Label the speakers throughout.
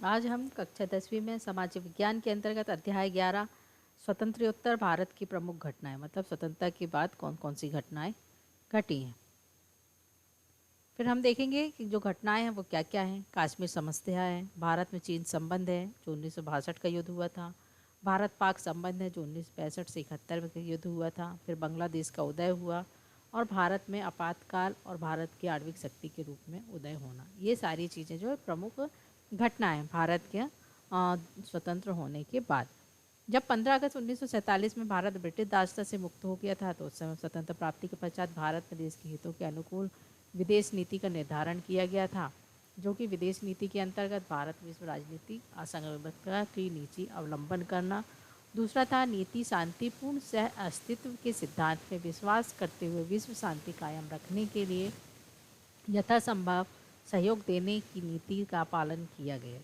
Speaker 1: आज हम कक्षा 10वीं में समाज विज्ञान के अंतर्गत अध्याय 11 स्वतंत्रोत्तर भारत की प्रमुख घटनाएं, मतलब स्वतंत्रता के बाद कौन कौन सी घटनाएं घटी हैं। फिर हम देखेंगे कि जो घटनाएं हैं वो क्या क्या हैं। कश्मीर समस्या है, भारत में चीन संबंध है जो 1962 का युद्ध हुआ था, भारत पाक संबंध है जो 1965 से 71 में युद्ध हुआ था, फिर बांग्लादेश का उदय हुआ और भारत में आपातकाल और भारत की आणविक शक्ति के रूप में उदय होना। ये सारी चीज़ें जो है प्रमुख घटनाएं हैं भारत के स्वतंत्र होने के बाद। जब 15 अगस्त 1947 में भारत ब्रिटिश दासता से मुक्त हो गया था तो उस समय स्वतंत्र प्राप्ति के पश्चात भारत में देश के हितों के अनुकूल विदेश नीति का निर्धारण किया गया था, जो कि विदेश नीति के अंतर्गत भारत विश्व राजनीतिक असंगठित की नीति अवलंबन करना। दूसरा था नीति शांतिपूर्ण सह अस्तित्व के सिद्धांत में विश्वास करते हुए विश्व शांति कायम रखने के लिए यथासंभव सहयोग देने की नीति का पालन किया गया।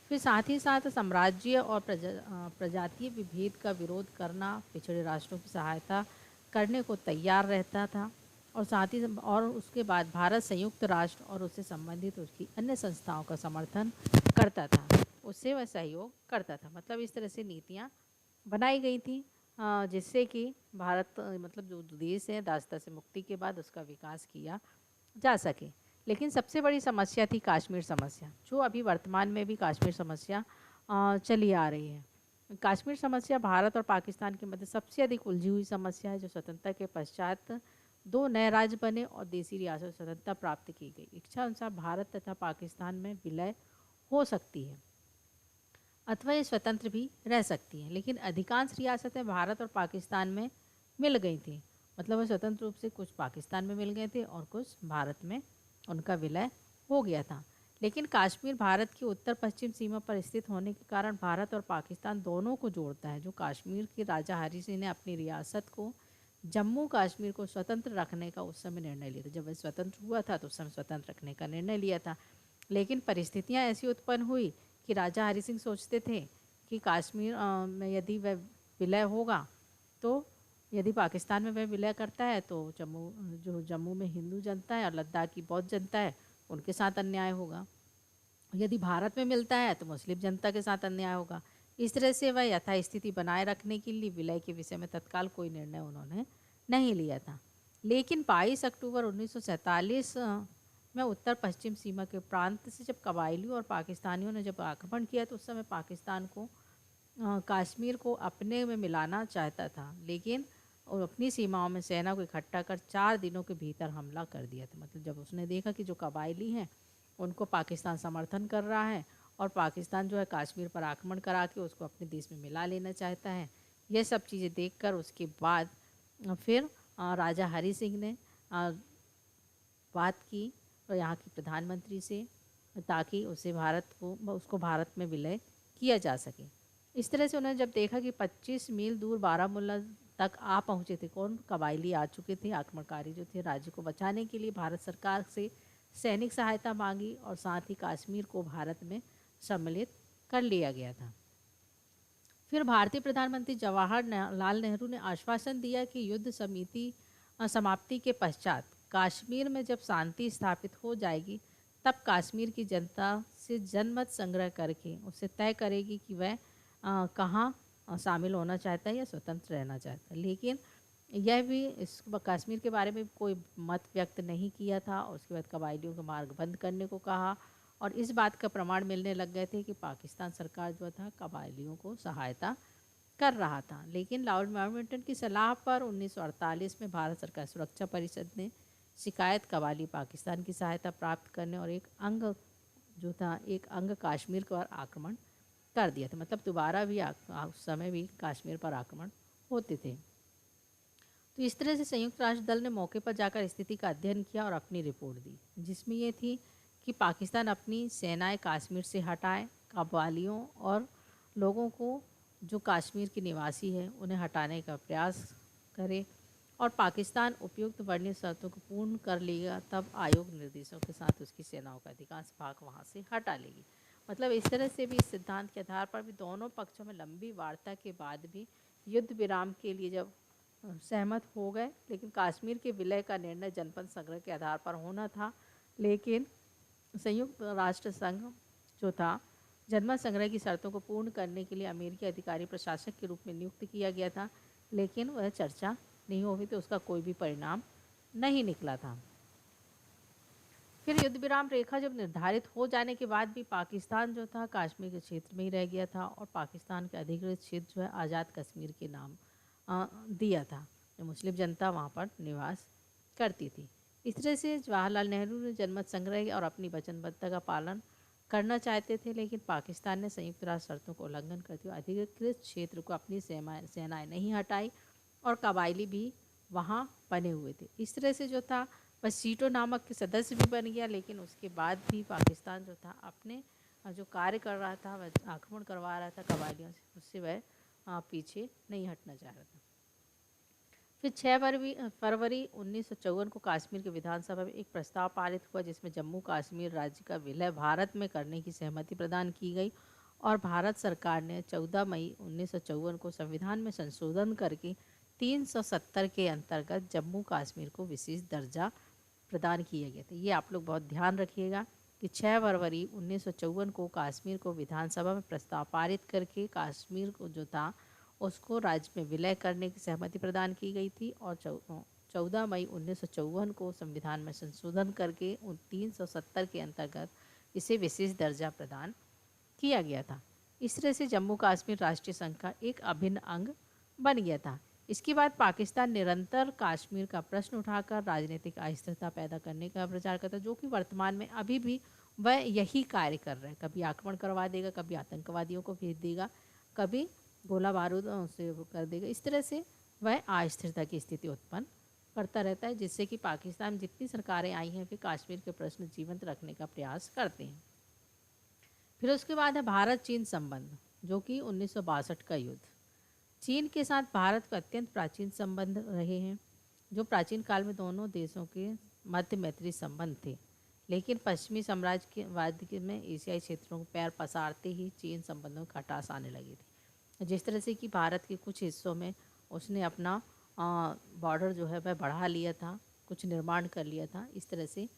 Speaker 1: फिर साथ ही साथ साम्राज्य और प्रजातीय विभेद का विरोध करना, पिछड़े राष्ट्रों की सहायता करने को तैयार रहता था और साथ ही और उसके बाद भारत संयुक्त राष्ट्र और उससे संबंधित उसकी अन्य संस्थाओं का समर्थन करता था, उससे वह सहयोग करता था। मतलब इस तरह से नीतियाँ बनाई गई थी जिससे कि भारत मतलब जो देश है दासता से मुक्ति के बाद उसका विकास किया जा सके। लेकिन सबसे बड़ी समस्या थी कश्मीर समस्या, जो अभी वर्तमान में भी कश्मीर समस्या चली आ रही है। कश्मीर समस्या भारत और पाकिस्तान के मध्य सबसे अधिक उलझी हुई समस्या है, जो स्वतंत्रता के पश्चात दो नए राज्य बने और देसी रियासत स्वतंत्रता प्राप्त की गई। इच्छा अनुसार भारत तथा पाकिस्तान में विलय हो सकती है अथवा ये स्वतंत्र भी रह सकती हैं, लेकिन अधिकांश रियासतें भारत और पाकिस्तान में मिल गई थी। मतलब वो स्वतंत्र रूप से कुछ पाकिस्तान में मिल गए थे और कुछ भारत में उनका विलय हो गया था। लेकिन कश्मीर भारत की उत्तर पश्चिम सीमा पर स्थित होने के कारण भारत और पाकिस्तान दोनों को जोड़ता है। जो कश्मीर के राजा हरि सिंह ने अपनी रियासत को जम्मू कश्मीर को स्वतंत्र रखने का उस समय निर्णय लिया था। जब वह स्वतंत्र हुआ था तो उस समय स्वतंत्र रखने का निर्णय लिया था, लेकिन परिस्थितियां ऐसी उत्पन्न हुई कि राजा हरि सिंह सोचते थे कि कश्मीर में यदि वह विलय होगा तो यदि पाकिस्तान में वह विलय करता है तो जम्मू में हिंदू जनता है और लद्दाख की बौद्ध जनता है उनके साथ अन्याय होगा, यदि भारत में मिलता है तो मुस्लिम जनता के साथ अन्याय होगा। इस तरह से वह यथास्थिति बनाए रखने के लिए विलय के विषय में तत्काल कोई निर्णय उन्होंने नहीं लिया था। लेकिन 22 अक्टूबर 1947 में उत्तर पश्चिम सीमा के प्रांत से जब कबायलियों और पाकिस्तानियों ने जब आक्रमण किया तो उस समय पाकिस्तान को कश्मीर को अपने में मिलाना चाहता था, लेकिन और अपनी सीमाओं में सेना को इकट्ठा कर 4 दिनों के भीतर हमला कर दिया था। मतलब जब उसने देखा कि जो कबायली हैं उनको पाकिस्तान समर्थन कर रहा है और पाकिस्तान जो है कश्मीर पर आक्रमण करा के उसको अपने देश में मिला लेना चाहता है, ये सब चीज़ें देखकर उसके बाद फिर राजा हरि सिंह ने बात की और यहाँ की प्रधानमंत्री से, ताकि उसको भारत में विलय किया जा सके। इस तरह से उन्होंने जब देखा कि 25 मील दूर बारामूला तक आ पहुँचे थे, कौन कबायली आ चुके थे, आक्रमणकारी जो थे, राज्य को बचाने के लिए भारत सरकार से सैनिक सहायता मांगी और साथ ही कश्मीर को भारत में सम्मिलित कर लिया गया था। फिर भारतीय प्रधानमंत्री जवाहरलाल नेहरू ने आश्वासन दिया कि युद्ध समाप्ति के पश्चात कश्मीर में जब शांति स्थापित हो जाएगी तब कश्मीर की जनता से जनमत संग्रह करके उससे तय करेगी कि वह कहाँ शामिल होना चाहता है या स्वतंत्र रहना चाहता है। लेकिन यह भी इस कश्मीर के बारे में कोई मत व्यक्त नहीं किया था और उसके बाद कबायलियों का मार्ग बंद करने को कहा और इस बात का प्रमाण मिलने लग गए थे कि पाकिस्तान सरकार जो था कबायलियों को सहायता कर रहा था। लेकिन लॉर्ड माउंटबेटन की सलाह पर 1948 में भारत सरकार सुरक्षा परिषद ने शिकायत कबायली पाकिस्तान की सहायता प्राप्त करने और एक अंग कश्मीर पर आक्रमण कर दिया था। मतलब दोबारा भी उस समय भी कश्मीर पर आक्रमण होते थे। तो इस तरह से संयुक्त राष्ट्र दल ने मौके पर जाकर स्थिति का अध्ययन किया और अपनी रिपोर्ट दी, जिसमें ये थी कि पाकिस्तान अपनी सेनाएं कश्मीर से हटाए, कबायलियों और लोगों को जो कश्मीर के निवासी हैं उन्हें हटाने का प्रयास करे और पाकिस्तान उपयुक्त वर्णित शर्तों को पूर्ण कर लेगा तब आयोग निर्देशों के साथ उसकी सेनाओं का अधिकांश भाग वहाँ से हटा लेगी। मतलब इस तरह से भी इस सिद्धांत के आधार पर भी दोनों पक्षों में लंबी वार्ता के बाद भी युद्ध विराम के लिए जब सहमत हो गए, लेकिन कश्मीर के विलय का निर्णय जनपद संग्रह के आधार पर होना था। लेकिन संयुक्त राष्ट्र संघ जो था जनमत संग्रह की शर्तों को पूर्ण करने के लिए अमेरिकी अधिकारी प्रशासक के रूप में नियुक्त किया गया था, लेकिन वह चर्चा नहीं हो रही थी, उसका कोई भी परिणाम नहीं निकला था। फिर युद्ध विराम रेखा जब निर्धारित हो जाने के बाद भी पाकिस्तान जो था कश्मीर के क्षेत्र में ही रह गया था और पाकिस्तान के अधिकृत क्षेत्र जो है आज़ाद कश्मीर के नाम दिया था, जो मुस्लिम जनता वहाँ पर निवास करती थी। इस तरह से जवाहरलाल नेहरू ने जनमत संग्रह और अपनी वचनबद्धता का पालन करना चाहते थे, लेकिन पाकिस्तान ने संयुक्त राष्ट्र शर्तों को उल्लंघन करते हुए अधिकृत क्षेत्र को अपनी सेनाएं नहीं हटाई और कबायली भी वहाँ बने हुए थे। इस तरह से जो था वह सीटो नामक के सदस्य भी बन गया, लेकिन उसके बाद भी पाकिस्तान जो था अपने जो कार्य कर रहा था, वह आक्रमण करवा रहा था कबायलियों से, उससे वह पीछे नहीं हटना चाह रहा था। फिर 6 फरवरी 1954 को कश्मीर के विधानसभा में एक प्रस्ताव पारित हुआ, जिसमें जम्मू कश्मीर राज्य का विलय भारत में करने की सहमति प्रदान की गई और भारत सरकार ने 14 मई 1954 को संविधान में संशोधन करके 370 के अंतर्गत जम्मू कश्मीर को विशेष दर्जा प्रदान किया गया था। ये आप लोग बहुत ध्यान रखिएगा कि 6 फरवरी 1954 को कश्मीर को विधानसभा में प्रस्ताव पारित करके कश्मीर को जो था उसको राज्य में विलय करने की सहमति प्रदान की गई थी और 14 मई 1954 को संविधान में संशोधन करके 370 के अंतर्गत इसे विशेष दर्जा प्रदान किया गया था। इस तरह से जम्मू कश्मीर राष्ट्रीय संघ का एक अभिन्न अंग बन गया था। इसके बाद पाकिस्तान निरंतर कश्मीर का प्रश्न उठाकर राजनीतिक अस्थिरता पैदा करने का प्रचार करता, जो कि वर्तमान में अभी भी वह यही कार्य कर रहे हैं। कभी आक्रमण करवा देगा, कभी आतंकवादियों को भेज देगा, कभी गोला बारूद से कर देगा। इस तरह से वह अस्थिरता की स्थिति उत्पन्न करता रहता है, जिससे कि पाकिस्तान जितनी सरकारें आई हैं फिर कश्मीर के प्रश्न जीवंत रखने का प्रयास करते हैं। फिर उसके बाद है भारत चीन संबंध, जो कि 1962 का युद्ध। चीन के साथ भारत का अत्यंत प्राचीन संबंध रहे हैं, जो प्राचीन काल में दोनों देशों के मध्य मैत्री संबंध थे, लेकिन पश्चिमी साम्राज्यवाद में एशियाई क्षेत्रों को पैर पसारते ही चीन संबंधों में खटास आने लगी थी। जिस तरह से कि भारत के कुछ हिस्सों में उसने अपना बॉर्डर जो है वह बढ़ा लिया था, कुछ निर्माण कर लिया था। इस तरह से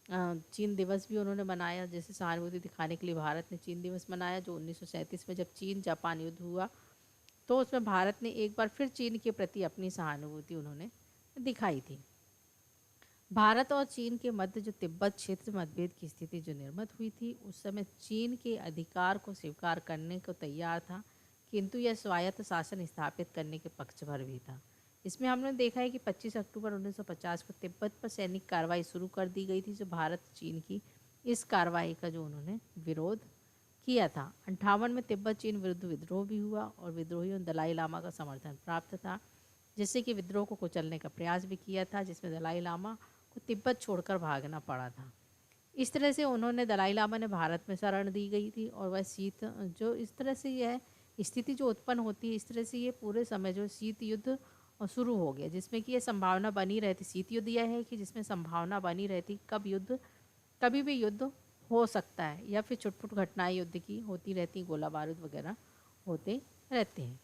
Speaker 1: चीन दिवस भी उन्होंने मनाया, जैसे सहानुभूति दिखाने के लिए भारत ने चीन दिवस मनाया, जो 1937 में जब चीन जापान युद्ध हुआ तो उसमें भारत ने एक बार फिर चीन के प्रति अपनी सहानुभूति उन्होंने दिखाई थी। भारत और चीन के मध्य जो तिब्बत क्षेत्र मतभेद की स्थिति जो निर्मित हुई थी, उस समय चीन के अधिकार को स्वीकार करने को तैयार था, किंतु यह स्वायत्त शासन स्थापित करने के पक्ष पर भी था। इसमें हमने देखा है कि 25 अक्टूबर 1950 को तिब्बत पर सैनिक कार्रवाई शुरू कर दी गई थी, जो भारत चीन की इस कार्रवाई का जो उन्होंने विरोध किया था। 58 में तिब्बत चीन विरुद्ध विद्रोह भी हुआ और विद्रोहियों ने दलाई लामा का समर्थन प्राप्त था, जिससे कि विद्रोह को कुचलने का प्रयास भी किया था, जिसमें दलाई लामा को तिब्बत छोड़कर भागना पड़ा था। इस तरह से उन्होंने दलाई लामा ने भारत में शरण दी गई थी और वह शीत जो इस तरह से यह स्थिति जो उत्पन्न होती है, इस तरह से ये पूरे समय जो शीत युद्ध शुरू हो गया, जिसमें कि यह संभावना बनी रहती। शीत युद्ध यह है कि जिसमें संभावना बनी रहती कभी भी युद्ध हो सकता है, या फिर छुटपुट घटनाएं युद्ध की होती रहती, गोला बारूद वगैरह होते रहते हैं।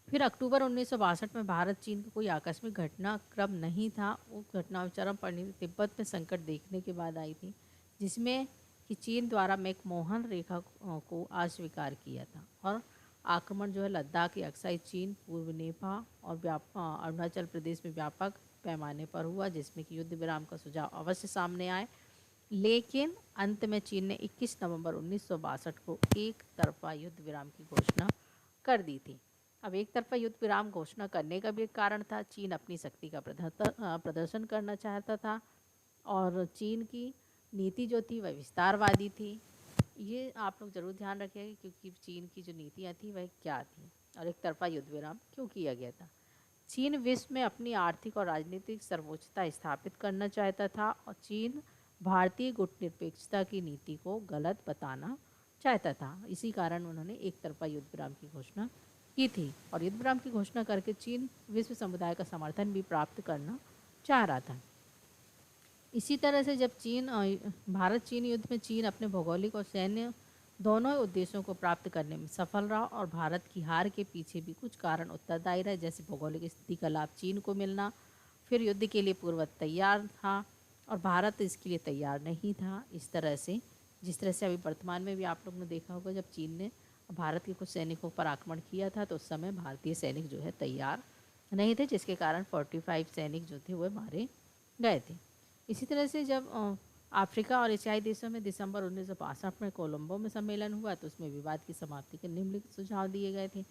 Speaker 1: फिर अक्टूबर 1962 में भारत चीन का कोई आकस्मिक घटनाक्रम नहीं था। उस घटना चरम परिणति तिब्बत में संकट देखने के बाद आई थी, जिसमें कि चीन द्वारा मैकमोहन रेखा को अस्वीकार किया था और आक्रमण जो है लद्दाख की अक्साई चीन, पूर्व नेपाल और अरुणाचल प्रदेश में व्यापक पैमाने पर हुआ, जिसमें कि युद्ध विराम का सुझाव अवश्य सामने आए, लेकिन अंत में चीन ने 21 नवंबर 1962 को एक तरफा युद्ध विराम की घोषणा कर दी थी। अब एक तरफा युद्ध विराम घोषणा करने का भी एक कारण था, चीन अपनी शक्ति का प्रदर्शन करना चाहता था और चीन की नीति जो थी वह विस्तारवादी थी। ये आप लोग जरूर ध्यान रखिएगा, क्योंकि चीन की जो नीतियाँ थी वह क्या थी और एक तरफा युद्ध विराम क्यों किया गया था। चीन विश्व में अपनी आर्थिक और राजनीतिक सर्वोच्चता स्थापित करना चाहता था और चीन भारतीय गुटनिरपेक्षता की नीति को गलत बताना चाहता था। इसी कारण उन्होंने एक तरफा युद्ध विराम की घोषणा की थी और युद्ध विराम की घोषणा करके चीन विश्व समुदाय का समर्थन भी प्राप्त करना चाह रहा था। इसी तरह से जब भारत चीन युद्ध में चीन अपने भौगोलिक और सैन्य दोनों उद्देश्यों को प्राप्त करने में सफल रहा और भारत की हार के पीछे भी कुछ कारण उत्तरदायी रहे, जैसे भौगोलिक स्थिति का लाभ चीन को मिलना, फिर युद्ध के लिए पूर्व तैयार था और भारत इसके लिए तैयार नहीं था। इस तरह से जिस तरह से अभी वर्तमान में भी आप लोग ने देखा होगा, जब चीन ने भारत के कुछ सैनिकों पर आक्रमण किया था तो उस समय भारतीय सैनिक जो है तैयार नहीं थे, जिसके कारण 45 सैनिक जो थे वह मारे गए थे। इसी तरह से जब अफ्रीका और एशियाई देशों में दिसंबर 1962 में कोलंबो में सम्मेलन हुआ तो उसमें विवाद की समाप्ति के निम्नलिखित सुझाव दिए गए थे,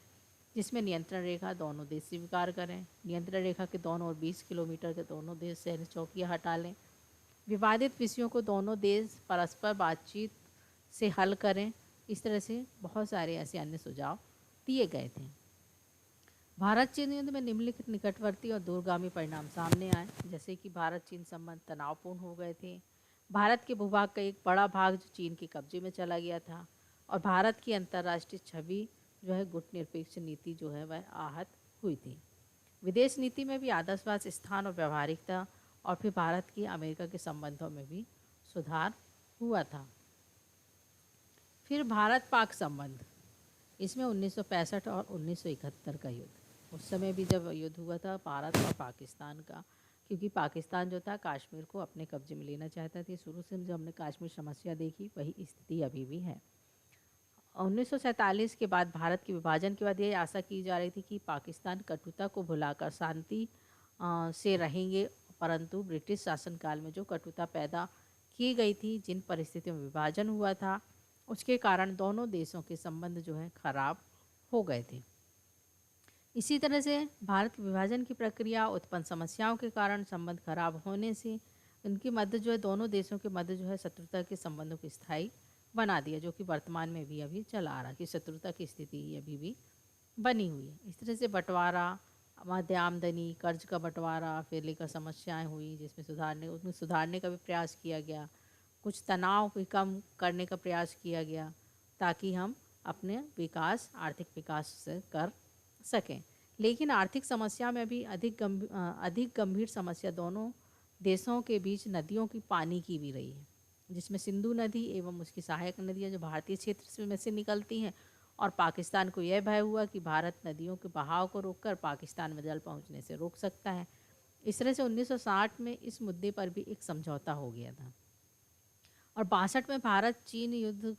Speaker 1: जिसमें नियंत्रण रेखा दोनों देश स्वीकार करें, नियंत्रण रेखा के दोनों और 20 किलोमीटर के दोनों देश सैन्य चौकियाँ हटा लें, विवादित विषयों को दोनों देश परस्पर बातचीत से हल करें। इस तरह से बहुत सारे ऐसे अन्य सुझाव दिए गए थे। भारत चीन युद्ध में निम्नलिखित निकटवर्ती और दूरगामी परिणाम सामने आए, जैसे कि भारत चीन संबंध तनावपूर्ण हो गए थे, भारत के भूभाग का एक बड़ा भाग जो चीन के कब्जे में चला गया था, और भारत की अंतर्राष्ट्रीय छवि जो है गुटनिरपेक्ष नीति जो है वह आहत हुई थी। विदेश नीति में भी आदर्शवाद स्थान और व्यवहारिकता, और फिर भारत की अमेरिका के संबंधों में भी सुधार हुआ था। फिर भारत पाक संबंध, इसमें 1965 और 1971 का युद्ध, उस समय भी जब युद्ध हुआ था भारत और पाकिस्तान का, क्योंकि पाकिस्तान जो था कश्मीर को अपने कब्जे में लेना चाहता था। शुरू से जो हमने कश्मीर समस्या देखी वही स्थिति अभी भी है। 1947 के बाद भारत के विभाजन के बाद ये आशा की जा रही थी कि पाकिस्तान कटुता को भुलाकर शांति से रहेंगे, परंतु ब्रिटिश शासनकाल में जो कटुता पैदा की गई थी, जिन परिस्थितियों में विभाजन हुआ था, उसके कारण दोनों देशों के संबंध जो है खराब हो गए थे। इसी तरह से भारत विभाजन की प्रक्रिया उत्पन्न समस्याओं के कारण संबंध खराब होने से उनके मध्य जो है दोनों देशों के मध्य जो है शत्रुता के संबंधों को स्थायी बना दिया, जो कि वर्तमान में भी अभी चला आ रहा कि शत्रुता की स्थिति अभी भी बनी हुई है। इस तरह से बंटवारा, मध्य आमदनी, कर्ज का बंटवारा, फिर लेकर समस्याएं हुई, जिसमें उसमें सुधारने का भी प्रयास किया गया, कुछ तनाव भी कम करने का प्रयास किया गया, ताकि हम अपने विकास, आर्थिक विकास से कर सकें। लेकिन आर्थिक समस्या में भी अधिक गंभीर समस्या दोनों देशों के बीच नदियों की पानी की भी रही है, जिसमें सिंधु नदी एवं उसकी सहायक नदियाँ जो भारतीय क्षेत्र में से निकलती हैं, और पाकिस्तान को यह भय हुआ कि भारत नदियों के बहाव को रोककर पाकिस्तान में जल पहुंचने से रोक सकता है। इस तरह से 1960 में इस मुद्दे पर भी एक समझौता हो गया था, और 62 में भारत चीन युद्ध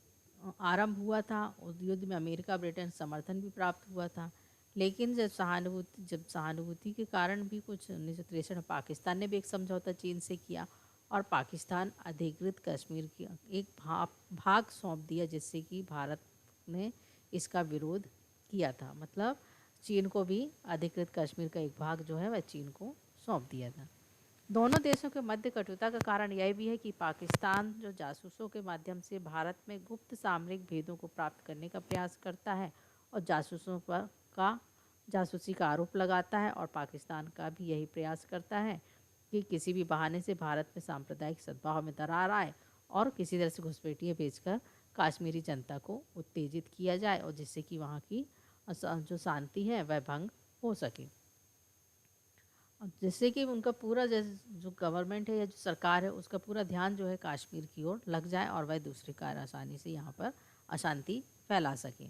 Speaker 1: आरंभ हुआ था। उस युद्ध में अमेरिका ब्रिटेन समर्थन भी प्राप्त हुआ था, लेकिन जब सहानुभूति के कारण भी कुछ 1963 में पाकिस्तान ने भी एक समझौता चीन से किया, और पाकिस्तान अधिकृत कश्मीर की एक भाग सौंप दिया, जिससे कि भारत ने इसका विरोध किया था। मतलब चीन को भी अधिकृत कश्मीर का एक भाग जो है वह चीन को सौंप दिया था। दोनों देशों के मध्य कटुता का कारण यह भी है कि पाकिस्तान जो जासूसों के माध्यम से भारत में गुप्त सामरिक भेदों को प्राप्त करने का प्रयास करता है, और जासूसों पर का जासूसी का आरोप लगाता है, और पाकिस्तान का भी यही प्रयास करता है कि किसी भी बहाने से भारत में सांप्रदायिक सद्भाव में दरार आए, और किसी तरह से घुसपैठिए भेजकर कश्मीरी जनता को उत्तेजित किया जाए, और जिससे कि वहाँ की जो शांति है वह भंग हो सके, जिससे कि उनका पूरा जो गवर्नमेंट है या जो सरकार है उसका पूरा ध्यान जो है कश्मीर की ओर लग जाए, और वह दूसरे कार्य आसानी से यहाँ पर अशांति फैला सके।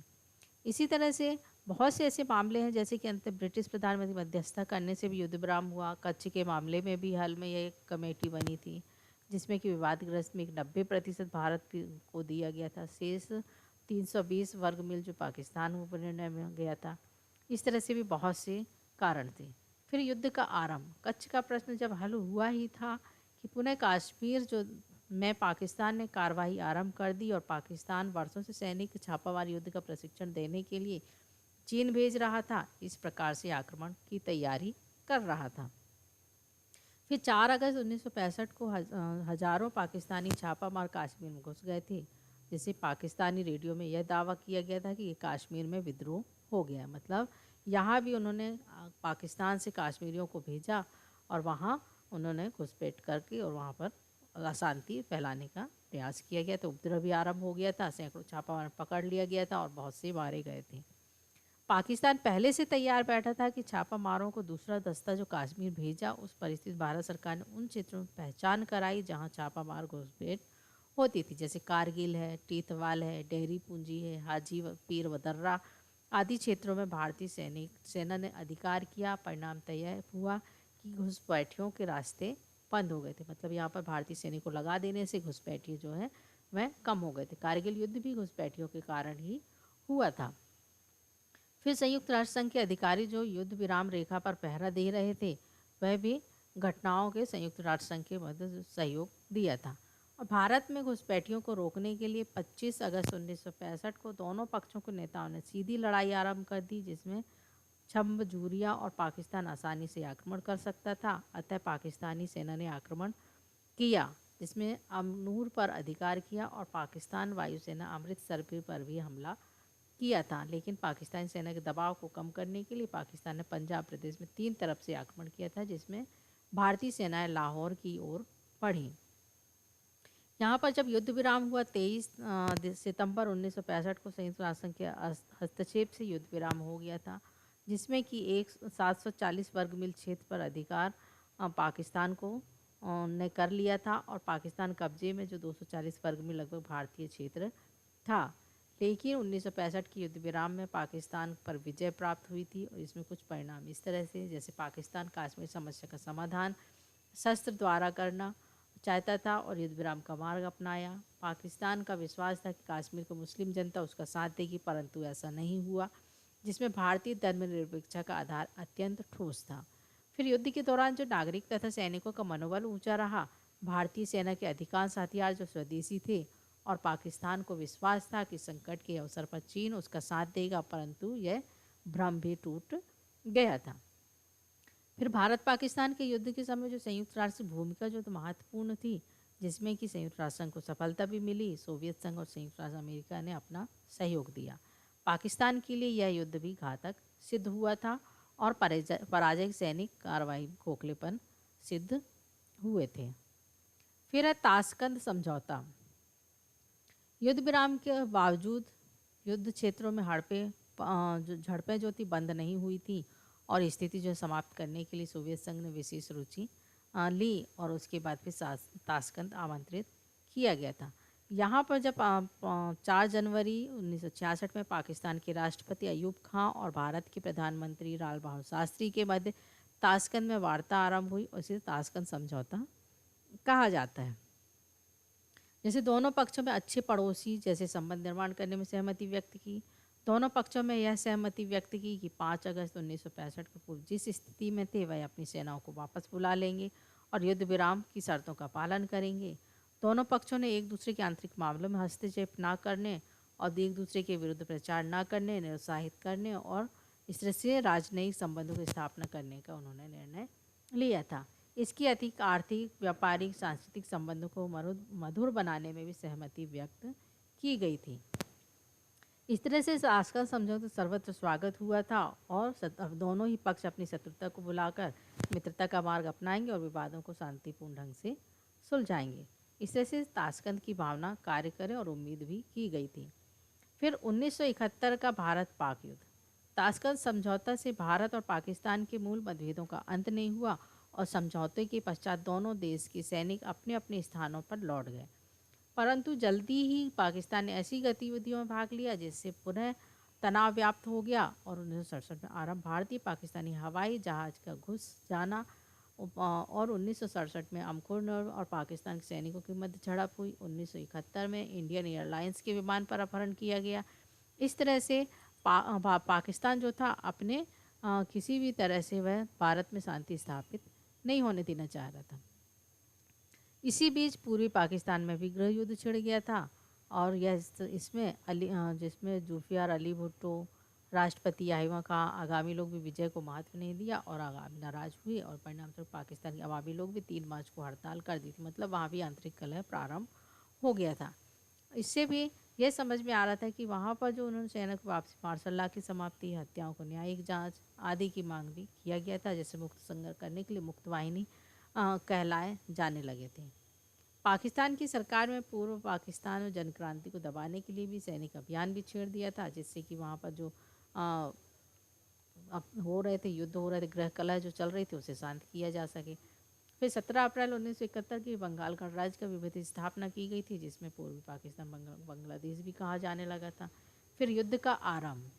Speaker 1: इसी तरह से बहुत से ऐसे मामले हैं, जैसे कि अंत ब्रिटिश प्रधानमंत्री मध्यस्थता करने से भी युद्ध विराम हुआ। कच्छ के मामले में भी हाल में ये एक कमेटी बनी थी, जिसमें कि विवादग्रस्त में 90% भारत को दिया गया था, शेष 320 वर्ग मील जो पाकिस्तान को निर्णय में गया था। इस तरह से भी बहुत से कारण थे। फिर युद्ध का आरंभ, कच्छ का प्रश्न जब हल हुआ ही था कि पुनः कश्मीर जो में पाकिस्तान ने कार्रवाई आरंभ कर दी, और पाकिस्तान वर्षों से सैनिक छापामार युद्ध का प्रशिक्षण देने के लिए चीन भेज रहा था, इस प्रकार से आक्रमण की तैयारी कर रहा था। फिर 4 अगस्त 1965 को हजारों पाकिस्तानी छापामार कश्मीर में घुस गए थे, जिससे पाकिस्तानी रेडियो में यह दावा किया गया था कि ये कश्मीर में विद्रोह हो गया। मतलब यहाँ भी उन्होंने पाकिस्तान से कश्मीरियों को भेजा, और वहाँ उन्होंने घुसपैठ करके और वहाँ पर अशांति फैलाने का प्रयास किया गया। तो उपद्रव भी आरंभ हो गया था, सैकड़ों छापामार पकड़ लिया गया था, और बहुत से मारे गए थे। पाकिस्तान पहले से तैयार बैठा था कि छापामारों को दूसरा दस्ता जो कश्मीर भेजा, उस परिस्थिति भारत सरकार ने उन क्षेत्रों में पहचान कराई जहां छापामार घुसपैठ होती थी, जैसे कारगिल है, टीतवाल है, डेहरी पूंजी है, हाजी पीर वदर्रा आदि क्षेत्रों में भारतीय सेना ने अधिकार किया। परिणाम तय हुआ कि घुसपैठियों के रास्ते बंद हो गए थे। मतलब यहाँ पर भारतीय सैनिक को लगा देने से घुसपैठिए जो है वह कम हो गए थे। कारगिल युद्ध भी घुसपैठियों के कारण ही हुआ था। फिर संयुक्त राष्ट्र संघ के अधिकारी जो युद्ध विराम रेखा पर पहरा दे रहे थे, वह भी घटनाओं के संयुक्त राष्ट्र संघ के मदद सहयोग दिया था। और भारत में घुसपैठियों को रोकने के लिए 25 अगस्त 1965 को दोनों पक्षों के नेताओं ने सीधी लड़ाई आरंभ कर दी, जिसमें छम्ब जूरिया और पाकिस्तान आसानी से आक्रमण कर सकता था। अतः पाकिस्तानी सेना ने आक्रमण किया, जिसमें अमनूर पर अधिकार किया, और पाकिस्तान वायुसेना अमृतसर पर भी हमला किया था। लेकिन पाकिस्तानी सेना के दबाव को कम करने के लिए पाकिस्तान ने पंजाब प्रदेश में 3 तरफ से आक्रमण किया था, जिसमें भारतीय सेनाएं लाहौर की ओर बढ़ी। यहाँ पर जब युद्ध विराम हुआ 23 सितंबर 1965 को संयुक्त राष्ट्र संघ के हस्तक्षेप से युद्ध विराम हो गया था, जिसमें कि 740 वर्ग मील क्षेत्र पर अधिकार पाकिस्तान को ने कर लिया था, और पाकिस्तान कब्जे में जो 240 वर्ग मील लगभग भारतीय क्षेत्र था। लेकिन 1965 के युद्ध विराम में पाकिस्तान पर विजय प्राप्त हुई थी, और इसमें कुछ परिणाम इस तरह से, जैसे पाकिस्तान कश्मीर समस्या का समाधान शस्त्र द्वारा करना चाहता था और युद्ध विराम का मार्ग अपनाया। पाकिस्तान का विश्वास था कि कश्मीर को मुस्लिम जनता उसका साथ देगी, परंतु ऐसा नहीं हुआ, जिसमें भारतीय धर्मनिरपेक्षता का आधार अत्यंत ठोस था। फिर युद्ध के दौरान जो नागरिक तथा सैनिकों का मनोबल ऊंचा रहा। भारतीय सेना के अधिकांश हथियार जो स्वदेशी थे, और पाकिस्तान को विश्वास था कि संकट के अवसर पर चीन उसका साथ देगा, परंतु यह भ्रम भी टूट गया था। फिर भारत पाकिस्तान के युद्ध के समय जो संयुक्त राष्ट्र की भूमिका जो तो महत्वपूर्ण थी, जिसमें कि संयुक्त राष्ट्र संघ को सफलता भी मिली। सोवियत संघ और संयुक्त राष्ट्र अमेरिका ने अपना सहयोग दिया। पाकिस्तान के लिए यह युद्ध भी घातक सिद्ध हुआ था, और पराजय सैनिक कार्रवाई खोखलेपन सिद्ध हुए थे। फिर है ताशकंद समझौता। युद्ध विराम के बावजूद युद्ध क्षेत्रों में झड़पें जो थी बंद नहीं हुई थी, और स्थिति जो समाप्त करने के लिए सोवियत संघ ने विशेष रुचि ली, और उसके बाद फिर ताशकंद आमंत्रित किया गया था। यहाँ पर जब 4 जनवरी 1966 में पाकिस्तान के राष्ट्रपति अयूब खां और भारत के प्रधानमंत्री लाल बहादुर शास्त्री के मध्य ताशकंद में वार्ता आरंभ हुई, और इसे ताशकंद समझौता कहा जाता है। जैसे दोनों पक्षों में अच्छे पड़ोसी जैसे संबंध निर्माण करने में सहमति व्यक्त की। दोनों पक्षों में यह सहमति व्यक्त की कि 5 अगस्त 1965 के पूर्व जिस स्थिति में थे, वह अपनी सेनाओं को वापस बुला लेंगे और युद्ध विराम की शर्तों का पालन करेंगे। दोनों पक्षों ने एक दूसरे के आंतरिक मामलों में हस्तक्षेप न करने और एक दूसरे के विरुद्ध प्रचार न करने, निरुत्साहित करने और इस तरह से राजनयिक संबंधों की स्थापना करने का उन्होंने निर्णय लिया था। इसकी अधिक आर्थिक, व्यापारिक, सांस्कृतिक संबंधों को मधुर बनाने में भी सहमति व्यक्त की गई थी। इस तरह से ताशकंद समझौता सर्वत्र स्वागत हुआ था, और दोनों ही पक्ष अपनी शत्रुता को बुलाकर मित्रता का मार्ग अपनाएंगे और विवादों को शांतिपूर्ण ढंग से सुलझाएंगे। इस तरह से ताशकंद की भावना कार्य करे और उम्मीद भी की गई थी। फिर 1971 का भारत पाक युद्ध। ताशकंद समझौता से भारत और पाकिस्तान के मूल मतभेदों का अंत नहीं हुआ, और समझौते के पश्चात दोनों देश के सैनिक अपने अपने स्थानों पर लौट गए। परंतु जल्दी ही पाकिस्तान ने ऐसी गतिविधियों में भाग लिया जिससे पुनः तनाव व्याप्त हो गया, और 1967 में आरंभ भारतीय पाकिस्तानी हवाई जहाज का घुस जाना, और 1967 में अमकुरनर और पाकिस्तान के सैनिकों के मध्य झड़प हुई। 1971 में इंडियन एयरलाइंस के विमान पर अपहरण किया गया। इस तरह से पाकिस्तान जो था अपने किसी भी तरह से वह भारत में शांति स्थापित नहीं होने देना चाह रहा था। इसी बीच पूर्वी पाकिस्तान में भी गृह युद्ध छिड़ गया था, और यह जिसमें जुल्फिकार अली भुट्टो, राष्ट्रपति याहिया खां, आगामी लोग भी विजय को महत्व नहीं दिया और आगामी नाराज हुए, और परिणामस्वरूप पाकिस्तान के अवामी लोग भी 3 मार्च को हड़ताल कर दी थी। मतलब वहाँ भी आंतरिक कलह प्रारंभ हो गया था। इससे भी यह समझ में आ रहा था कि वहाँ पर जो उन्होंने सेना की वापसी, मार्शल लॉ की समाप्ति, हत्याओं को न्यायिक जांच आदि की मांग भी किया गया था, जैसे मुक्त संघर्ष करने के लिए मुक्त वाहिनी कहलाए जाने लगे थे। पाकिस्तान की सरकार में पूर्व पाकिस्तान में जनक्रांति को दबाने के लिए भी सैनिक अभियान भी छेड़ दिया था, जिससे कि वहाँ पर जो हो रहे थे, युद्ध हो रहे थे, गृह कलह जो चल रही थी, उसे शांत किया जा सके। फिर 17 अप्रैल 1971 की बंगाल गणराज्य का विभेद स्थापना की गई थी, जिसमें पूर्वी पाकिस्तान बांग्लादेश भी कहा जाने लगा था। फिर युद्ध का आरंभ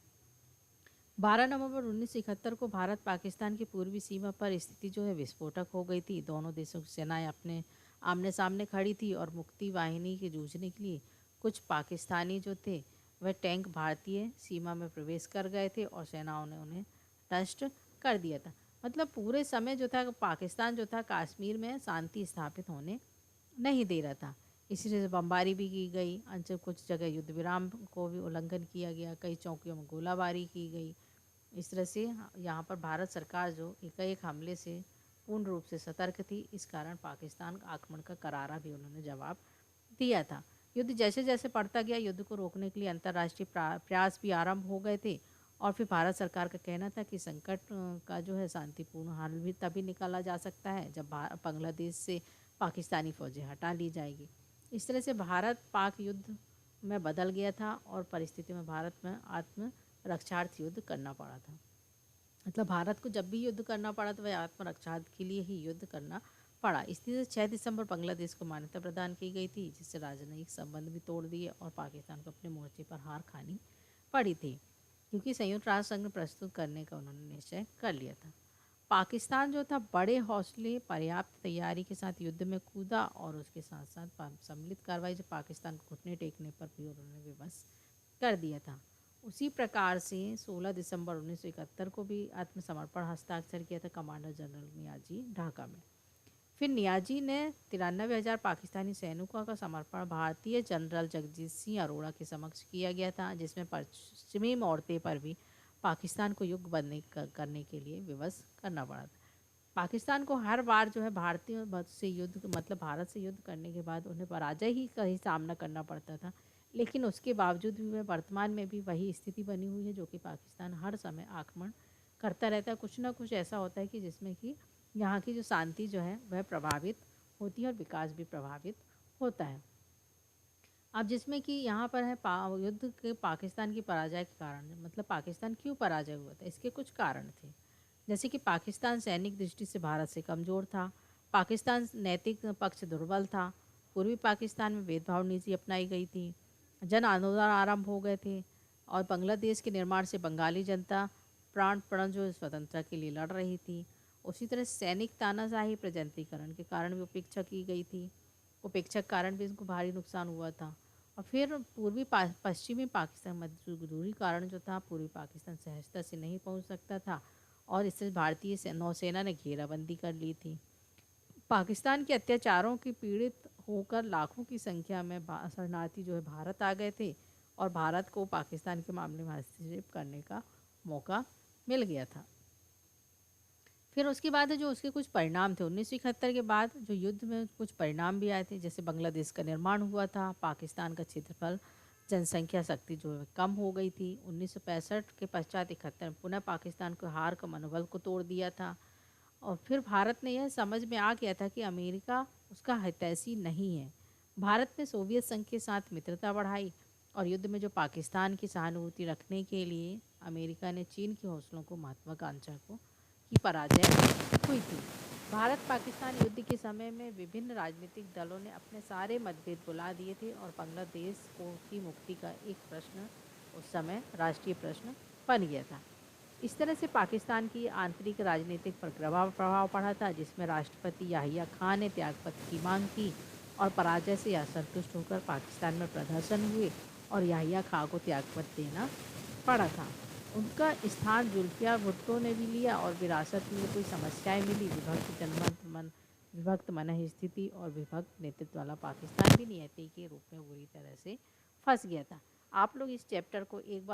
Speaker 1: 12 नवंबर 1971 को भारत पाकिस्तान की पूर्वी सीमा पर स्थिति जो है विस्फोटक हो गई थी। दोनों देशों की सेनाएं अपने आमने सामने खड़ी थी और मुक्ति वाहिनी के जूझने के लिए कुछ पाकिस्तानी जो थे वह टैंक भारतीय सीमा में प्रवेश कर गए थे और सेनाओं ने उन्हें नष्ट कर दिया था। मतलब पूरे समय जो था पाकिस्तान जो था कश्मीर में शांति स्थापित होने नहीं दे रहा था। इसलिए बमबारी भी की गई, अंचल कुछ जगह युद्ध विराम को भी उल्लंघन किया गया, कई चौकियों में गोलाबारी की गई। इस तरह से यहाँ पर भारत सरकार जो एकाएक हमले से पूर्ण रूप से सतर्क थी, इस कारण पाकिस्तान आक्रमण का करारा भी उन्होंने जवाब दिया था। युद्ध जैसे जैसे बढ़ता गया, युद्ध को रोकने के लिए अंतर्राष्ट्रीय प्रयास भी आरंभ हो गए थे और फिर भारत सरकार का कहना था कि संकट का जो है शांतिपूर्ण हल भी तभी निकाला जा सकता है जब बांग्लादेश से पाकिस्तानी फौजें हटा ली जाएगी। इस तरह से भारत पाक युद्ध में बदल गया था और परिस्थिति में भारत में आत्म रक्षार्थ युद्ध करना पड़ा था। मतलब भारत को जब भी युद्ध करना पड़ा तो वह आत्मरक्षार्थ के लिए ही युद्ध करना पड़ा। इसलिए 6 दिसंबर बांग्लादेश को मान्यता प्रदान की गई थी, जिससे राजनयिक संबंध भी तोड़ दिए और पाकिस्तान को अपने मोर्चे पर हार खानी पड़ी थी, क्योंकि संयुक्त राष्ट्र संघ में प्रस्तुत करने का उन्होंने निश्चय कर लिया था। पाकिस्तान जो था बड़े हौसले पर्याप्त तैयारी के साथ युद्ध में कूदा और उसके साथ साथ सम्मिलित कार्रवाई जो पाकिस्तान को घुटने टेकने पर भी उन्होंने विवश कर दिया था। उसी प्रकार से 16 दिसंबर 1971 को भी आत्मसमर्पण हस्ताक्षर किया था कमांडर जनरल नियाजी ढाका में। फिर नियाजी ने 93,000 पाकिस्तानी सैनिकों का समर्पण भारतीय जनरल जगजीत सिंह अरोड़ा के समक्ष किया गया था, जिसमें पश्चिमी मोर्चे पर भी पाकिस्तान को युद्धबंदी करने के लिए विवश करना पड़ा था। पाकिस्तान को हर बार जो है भारतीय से युद्ध मतलब भारत से युद्ध करने के बाद उन्हें पराजय ही का ही सामना करना पड़ता था, लेकिन उसके बावजूद भी वह वर्तमान में भी वही स्थिति बनी हुई है, जो कि पाकिस्तान हर समय आक्रमण करता रहता है। कुछ ना कुछ ऐसा होता है कि जिसमें कि यहाँ की जो शांति जो है वह प्रभावित होती है और विकास भी प्रभावित होता है। अब जिसमें कि यहाँ पर है युद्ध के पाकिस्तान की पराजय के कारण, मतलब पाकिस्तान क्यों पराजय हुआ था, इसके कुछ कारण थे। जैसे कि पाकिस्तान सैनिक दृष्टि से भारत से कमज़ोर था, पाकिस्तान नैतिक पक्ष दुर्बल था, पूर्वी पाकिस्तान में भेदभाव नीति अपनाई गई थी, जन आंदोलन आरंभ हो गए थे और बांग्लादेश के निर्माण से बंगाली जनता प्राण जो स्वतंत्रता के लिए लड़ रही थी। उसी तरह सैनिक तानाशाही प्रजंतीकरण के कारण भी उपेक्षा की गई थी, उपेक्षा के कारण भी इसको भारी नुकसान हुआ था। और फिर पश्चिमी पाकिस्तान मध्य दूरी कारण जो था पूर्वी पाकिस्तान सहजता से नहीं पहुंच सकता था और इससे भारतीय नौसेना ने घेराबंदी कर ली थी। पाकिस्तान के अत्याचारों की पीड़ित होकर लाखों की संख्या में शरणार्थी जो है भारत आ गए थे और भारत को पाकिस्तान के मामले में हस्तक्षेप करने का मौका मिल गया था। फिर उसके बाद जो उसके कुछ परिणाम थे 1971 के बाद जो युद्ध में कुछ परिणाम भी आए थे, जैसे बांग्लादेश का निर्माण हुआ था, पाकिस्तान का क्षेत्रफल जनसंख्या शक्ति जो है कम हो गई थी। 1965 के पश्चात 71 में पुनः पाकिस्तान को हार का मनोबल को तोड़ दिया था और फिर भारत ने यह समझ में आ गया था कि अमेरिका उसका हितैषी नहीं है। भारत ने सोवियत संघ के साथ मित्रता बढ़ाई और युद्ध में जो पाकिस्तान की सहानुभूति रखने के लिए अमेरिका ने चीन के हौसलों को महत्वाकांक्षा को की पराजय हुई थी। भारत पाकिस्तान युद्ध के समय में विभिन्न राजनीतिक दलों ने अपने सारे मतभेद भुला दिए थे और बांग्लादेश को की मुक्ति का एक प्रश्न उस समय राष्ट्रीय प्रश्न बन गया था। इस तरह से पाकिस्तान की आंतरिक राजनीतिक पर प्रभाव पड़ा था, जिसमें राष्ट्रपति याहिया खान ने त्यागपत्र की मांग की और पराजय से असंतुष्ट होकर पाकिस्तान में प्रदर्शन हुए और याहिया खान को त्यागपत्र देना पड़ा था। उनका स्थान जुल्फिया भुट्टो ने भी लिया और विरासत में कोई समस्याएं मिली, विभक्त मन स्थिति और विभक्त नेतृत्व वाला पाकिस्तान भी नियति के रूप में बुरी तरह से फंस गया था। आप लोग इस चैप्टर को एक बार